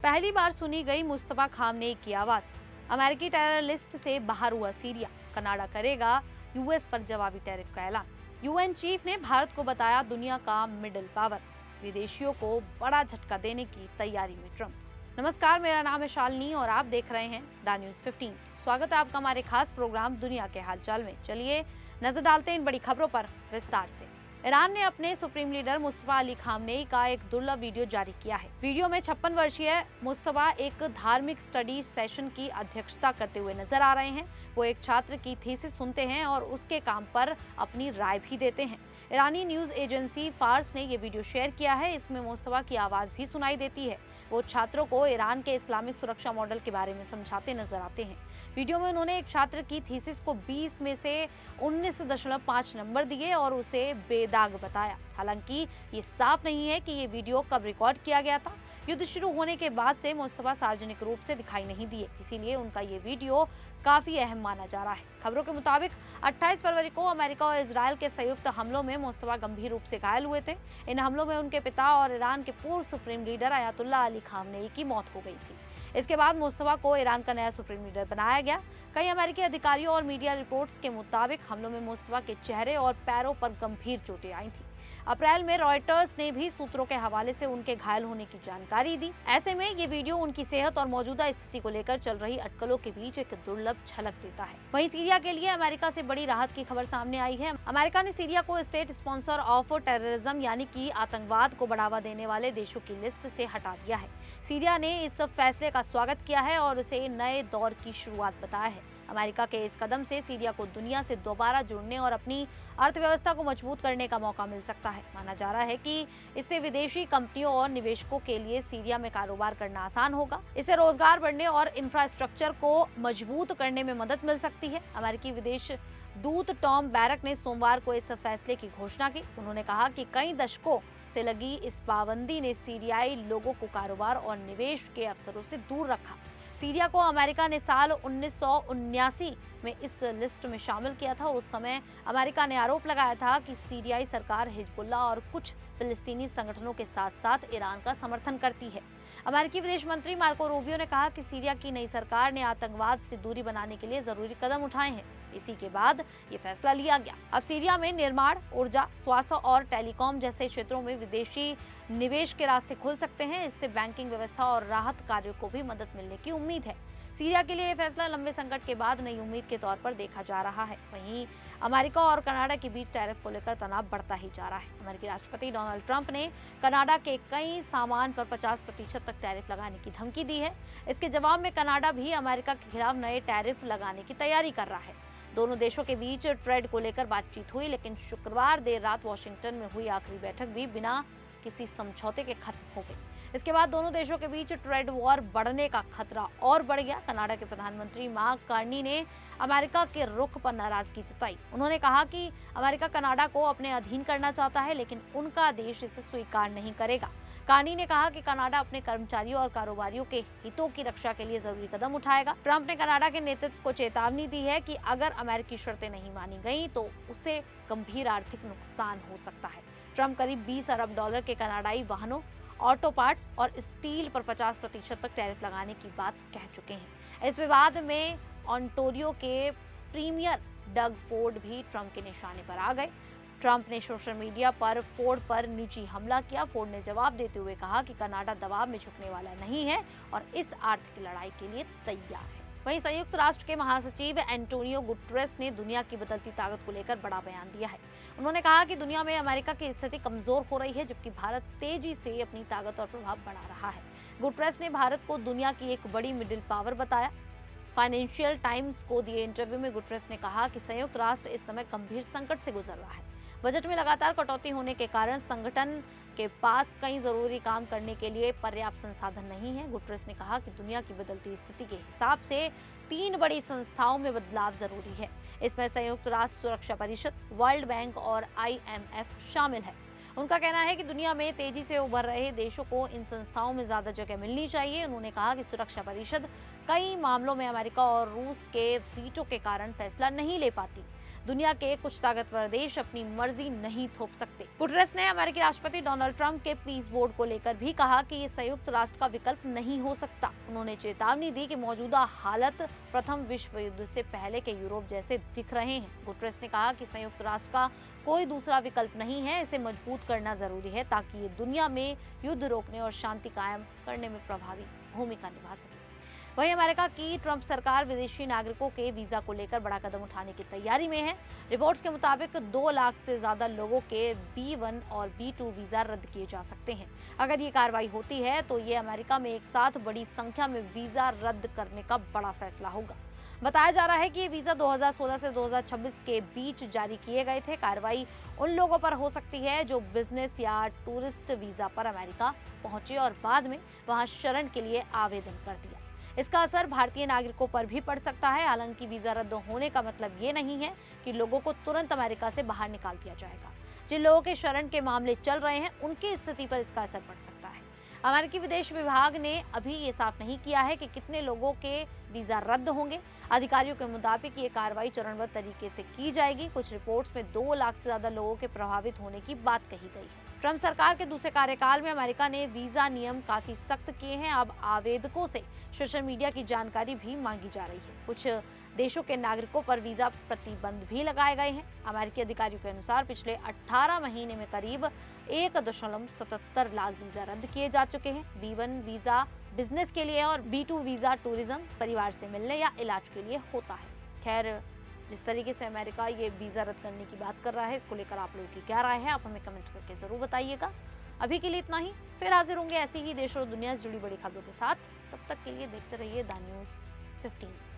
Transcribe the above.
पहली बार सुनी गई मुस्तफा खामनेई की आवाज। अमेरिकी टेरर लिस्ट से बाहर हुआ सीरिया। कनाडा करेगा यूएस पर जवाबी टैरिफ का ऐलान। यूएन चीफ ने भारत को बताया दुनिया का मिडिल पावर। विदेशियों को बड़ा झटका देने की तैयारी में ट्रंप। नमस्कार, मेरा नाम है शालिनी और आप देख रहे हैं द न्यूज़ 15। स्वागत है आपका हमारे खास प्रोग्राम दुनिया के हालचाल में। चलिए नजर डालते हैं इन बड़ी खबरों पर विस्तार से। ईरान ने अपने supreme leader Mustafa Ali Khamenei का एक दुर्लभ वीडियो जारी किया है। वीडियो में 56 वर्षीय मुस्तफा एक धार्मिक स्टडी सेशन की अध्यक्षता करते हुए नजर आ रहे हैं। वो एक छात्र की थीसिस सुनते हैं और उसके काम पर अपनी राय भी देते हैं। ईरानी न्यूज एजेंसी फार्स ने ये वीडियो शेयर किया है। इसमें मुस्तफा की आवाज भी सुनाई देती है। वो छात्रों को ईरान के इस्लामिक सुरक्षा मॉडल के बारे में समझाते नजर आते हैं। वीडियो में उन्होंने एक छात्र की थीसिस को 20 में से 19.5 नंबर दिए और उसे बेदाग बताया। हालांकि ये साफ नहीं है कि ये वीडियो कब रिकॉर्ड किया गया था। युद्ध शुरू होने के बाद से मुस्तफा सार्वजनिक रूप से दिखाई नहीं दिए, इसीलिए उनका ये वीडियो काफी अहम माना जा रहा है। खबरों के मुताबिक 28 फरवरी को अमेरिका और इजरायल के संयुक्त हमलों में मुस्तफा गंभीर रूप से घायल हुए थे। इन हमलों में उनके पिता और ईरान के पूर्व supreme leader Ayatollah Ali Khamenei की मौत हो गई थी। इसके बाद मुस्तफा को ईरान का नया सुप्रीम लीडर बनाया गया। कई अमेरिकी अधिकारियों और मीडिया रिपोर्ट्स के मुताबिक हमलों में मुस्तफा के चेहरे और पैरों पर गंभीर चोटें आई थी। अप्रैल में रॉयटर्स ने भी सूत्रों के हवाले से उनके घायल होने की जानकारी दी। ऐसे में ये वीडियो उनकी सेहत और मौजूदा स्थिति को लेकर चल रही अटकलों के बीच एक दुर्लभ झलक देता है। वहीं सीरिया के लिए अमेरिका से बड़ी राहत की खबर सामने आई है। अमेरिका ने सीरिया को स्टेट स्पॉन्सर ऑफ टेररिज्म यानी कि आतंकवाद को बढ़ावा देने वाले देशों की लिस्ट से हटा दिया है। सीरिया ने इस फैसले का स्वागत किया है और उसे नए दौर की शुरुआत बताया है। अमेरिका के इस कदम से सीरिया को दुनिया से दोबारा जुड़ने और अपनी अर्थव्यवस्था को मजबूत करने का मौका मिल सकता है। माना जा रहा है कि इससे विदेशी कंपनियों और निवेशकों के लिए सीरिया में कारोबार करना आसान होगा। इससे रोजगार बढ़ने और इंफ्रास्ट्रक्चर को मजबूत करने में मदद मिल सकती है। अमेरिकी विदेश दूत टॉम बैरक ने सोमवार को इस फैसले की घोषणा की। उन्होंने कहा कि कई दशकों से लगी इस पाबंदी ने सीरियाई लोगों को कारोबार और निवेश के अवसरों से दूर रखा। सीरिया को अमेरिका ने साल 1979 में इस लिस्ट में शामिल किया था। उस समय अमेरिका ने आरोप लगाया था कि सीरियाई सरकार हिजबुल्लाह और कुछ फिलिस्तीनी संगठनों के साथ साथ ईरान का समर्थन करती है। अमेरिकी विदेश मंत्री मार्को रूबियो ने कहा कि सीरिया की नई सरकार ने आतंकवाद से दूरी बनाने के लिए जरूरी कदम उठाए हैं। इसी के बाद ये फैसला लिया गया। अब सीरिया में निर्माण, ऊर्जा, स्वास्थ्य और टेलीकॉम जैसे क्षेत्रों में विदेशी निवेश के रास्ते खुल सकते हैं। इससे बैंकिंग व्यवस्था और राहत कार्यों को भी मदद मिलने की उम्मीद है। सीरिया के लिए यह फैसला लंबे संकट के बाद नई उम्मीद के तौर पर देखा जा रहा है। वहीं अमेरिका और कनाडा के बीच टैरिफ को लेकर तनाव बढ़ता ही जा रहा है। अमेरिकी राष्ट्रपति डोनाल्ड ट्रंप ने कनाडा के कई सामान पर 50% तक टैरिफ लगाने की धमकी दी है। इसके जवाब में कनाडा भी अमेरिका के खिलाफ नए टैरिफ लगाने की तैयारी कर रहा है। दोनों देशों के बीच ट्रेड को लेकर बातचीत हुई, लेकिन शुक्रवार देर रात वॉशिंगटन में हुई आखिरी बैठक भी बिना किसी समझौते के खत्म हो गई। इसके बाद दोनों देशों के बीच ट्रेड वॉर बढ़ने का खतरा और बढ़ गया। कनाडा के प्रधानमंत्री मार्क कार्नी ने अमेरिका के रुख पर नाराजगी जताई। उन्होंने कहा कि अमेरिका कनाडा को अपने अधीन करना चाहता है, लेकिन उनका देश इसे स्वीकार नहीं करेगा। कार्नी ने कहा कि कनाडा अपने कर्मचारियों और कारोबारियों के हितों की रक्षा के लिए जरूरी कदम उठाएगा। ट्रंप ने कनाडा के नेतृत्व को चेतावनी दी है कि अगर अमेरिकी शर्तें नहीं मानी गई तो उसे गंभीर आर्थिक नुकसान हो सकता है। ट्रंप करीब 20 अरब डॉलर के कनाडाई वाहनों, ऑटो पार्ट्स और स्टील पर 50% तक टैरिफ लगाने की बात कह चुके हैं। इस विवाद में ओंटारियो के प्रीमियर डग फोर्ड भी ट्रंप के निशाने पर आ गए। ट्रंप ने सोशल मीडिया पर फोर्ड पर निजी हमला किया। फोर्ड ने जवाब देते हुए कहा कि कनाडा दबाव में झुकने वाला नहीं है और इस आर्थिक लड़ाई के लिए तैयार है। वहीं संयुक्त राष्ट्र के महासचिव एंटोनियो गुटेरेस ने दुनिया की बदलती ताकत को लेकर बड़ा बयान दिया है। उन्होंने कहा कि दुनिया में अमेरिका की स्थिति कमजोर हो रही है, जबकि भारत तेजी से अपनी ताकत और प्रभाव बढ़ा रहा है। गुटेरेस ने भारत को दुनिया की एक बड़ी मिडिल पावर बताया। फाइनेंशियल टाइम्स को दिए इंटरव्यू में गुटेरेस ने कहा कि संयुक्त राष्ट्र इस समय गंभीर संकट से गुजर रहा है। बजट में लगातार कटौती होने के कारण संगठन के पास कई जरूरी काम करने के लिए पर्याप्त संसाधन नहीं है। गुटेरेस ने कहा कि दुनिया की बदलती स्थिति के हिसाब से 3 बड़ी संस्थाओं में बदलाव जरूरी है। इसमें संयुक्त राष्ट्र सुरक्षा परिषद, वर्ल्ड बैंक और IMF शामिल है। उनका कहना है कि दुनिया में तेजी से उभर रहे देशों को इन संस्थाओं में ज्यादा जगह मिलनी चाहिए। उन्होंने कहा कि सुरक्षा परिषद कई मामलों में अमेरिका और रूस के वीटो के कारण फैसला नहीं ले पाती। दुनिया के कुछ ताकतवर देश अपनी मर्जी नहीं थोप सकते। गुटरेस ने अमेरिकी राष्ट्रपति डोनाल्ड ट्रंप के पीस बोर्ड को लेकर भी कहा कि ये संयुक्त राष्ट्र का विकल्प नहीं हो सकता। उन्होंने चेतावनी दी कि मौजूदा हालत प्रथम विश्व युद्ध से पहले के यूरोप जैसे दिख रहे हैं। गुटरेस ने कहा कि संयुक्त राष्ट्र का कोई दूसरा विकल्प नहीं है, इसे मजबूत करना जरूरी है ताकि ये दुनिया में युद्ध रोकने और शांति कायम करने में प्रभावी भूमिका निभा सके। वहीं अमेरिका की ट्रंप सरकार विदेशी नागरिकों के वीजा को लेकर बड़ा कदम उठाने की तैयारी में है। रिपोर्ट्स के मुताबिक 2 लाख से ज्यादा लोगों के B1 और B2 वीजा रद्द किए जा सकते हैं। अगर ये कार्रवाई होती है तो ये अमेरिका में एक साथ बड़ी संख्या में वीजा रद्द करने का बड़ा फैसला होगा। बताया जा रहा है कि ये वीजा 2016 से 2026 के बीच जारी किए गए थे। कार्रवाई उन लोगों पर हो सकती है जो बिजनेस या टूरिस्ट वीजा पर अमेरिका पहुंचे और बाद में वहां शरण के लिए आवेदन कर दिया। इसका असर भारतीय नागरिकों पर भी पड़ सकता है। हालांकि वीजा रद्द होने का मतलब ये नहीं है कि लोगों को तुरंत अमेरिका से बाहर निकाल दिया जाएगा। जिन लोगों के शरण के मामले चल रहे हैं उनकी स्थिति पर इसका असर पड़ सकता है। अमेरिकी विदेश विभाग ने अभी ये साफ नहीं किया है कि कितने लोगों के वीजा रद्द होंगे। अधिकारियों के मुताबिक ये कार्रवाई चरणबद्ध तरीके से की जाएगी। कुछ रिपोर्ट्स में 2 लाख से ज्यादा लोगों के प्रभावित होने की बात कही गई है। ट्रंप सरकार के दूसरे कार्यकाल में अमेरिका ने वीजा नियम काफी सख्त किए हैं। अब आवेदकों से सोशल मीडिया की जानकारी भी मांगी जा रही है। कुछ देशों के नागरिकों पर वीजा प्रतिबंध भी लगाए गए हैं। अमेरिकी अधिकारियों के अनुसार पिछले 18 महीने में करीब 1.77 लाख वीजा रद्द किए जा चुके हैं। B1 वीजा बिजनेस के लिए और B2 वीजा टूरिज्म, परिवार से मिलने या इलाज के लिए होता है। खैर, जिस तरीके से अमेरिका ये वीजा रद्द करने की बात कर रहा है, इसको लेकर आप लोगों की क्या राय है, आप हमें कमेंट करके जरूर बताइएगा। अभी के लिए इतना ही, फिर हाजिर होंगे ऐसी ही देश और दुनिया से जुड़ी बड़ी खबरों के साथ। तब तक के लिए देखते रहिए द न्यूज़ 15।